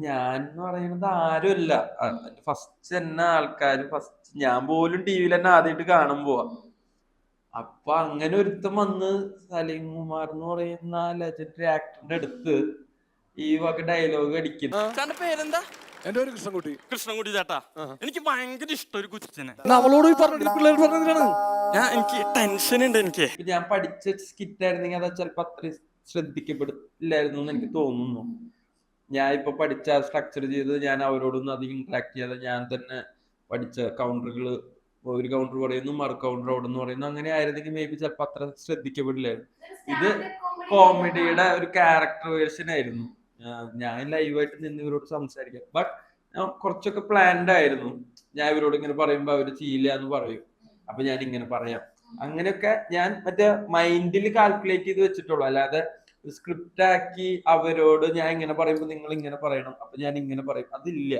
ഞാൻ എന്ന് പറയുന്നത് ആരുമല്ല. ഫസ്റ്റ് തന്നെ ആൾക്കാര് ഞാൻ പോലും ടിവിയിൽ തന്നെ ആദ്യമായിട്ട് കാണാൻ പോവാ. അപ്പൊ അങ്ങനെ ഒരുത്തൻ വന്ന് സലീം കുമാർ എന്ന് പറയുന്ന ലെജൻഡറി ആക്ടറിന്റെ അടുത്ത് ഈ വക ഡയലോഗ് അടിക്കുന്നു. ചേട്ടന്റെ പേരെന്താ? എന്റെ പേര് കൃഷ്ണൻകുട്ടി. കൃഷ്ണൻകുട്ടി ചേട്ടാ. എനിക്ക് ഭയങ്കര ഇഷ്ടം ഒരു കൊച്ചിനെ. അവളോട് പിള്ളേർ പറഞ്ഞതിനാണ്. എനിക്ക് ടെൻഷൻ ഉണ്ട് എനിക്ക്. ഞാൻ പഠിച്ച സ്കിറ്റ് ആയിരുന്നെങ്കിൽ അത് ചിലപ്പോ അത്രയും ശ്രദ്ധിക്കപ്പെടില്ലായിരുന്നു എന്ന് എനിക്ക് തോന്നുന്നു. ഞാൻ ഇപ്പൊ പഠിച്ച സ്ട്രക്ചർ ചെയ്ത് ഞാൻ അവരോടൊന്നും അധികം ഇന്ററാക്ട് ചെയ്യാതെ ഞാൻ തന്നെ പഠിച്ച കൗണ്ടറുകൾ, ഒരു കൗണ്ടർ പറയുന്നു മറു കൗണ്ടർ ഓടുന്നു പറയുന്നു, അങ്ങനെ ആയിരുന്നെങ്കിൽ മേ ബി ചിലപ്പോ അത്ര ശ്രദ്ധിക്കപ്പെടില്ലായിരുന്നു. ഇത് കോമഡിയുടെ ഒരു ക്യാരക്ടർ വേർഷൻ ആയിരുന്നു. ഞാൻ ലൈവായിട്ട് നിന്ന് ഇവരോട് സംസാരിക്കാം. ബട്ട് കുറച്ചൊക്കെ പ്ലാൻഡ് ആയിരുന്നു. ഞാൻ ഇവരോട് ഇങ്ങനെ പറയുമ്പോ അവര് ചെയ്യില്ല എന്ന് പറയും. അപ്പൊ ഞാൻ ഇങ്ങനെ പറയാം. അങ്ങനെയൊക്കെ ഞാൻ മറ്റേ മൈൻഡിൽ കാൽക്കുലേറ്റ് ചെയ്ത് വെച്ചിട്ടുള്ളൂ. അല്ലാതെ സ്ക്രിപ്റ്റ് ആക്കി അവരോട് ഞാൻ ഇങ്ങനെ പറയുമ്പോ നിങ്ങൾ ഇങ്ങനെ പറയണം, അപ്പൊ ഞാൻ ഇങ്ങനെ പറയും, അതില്ല.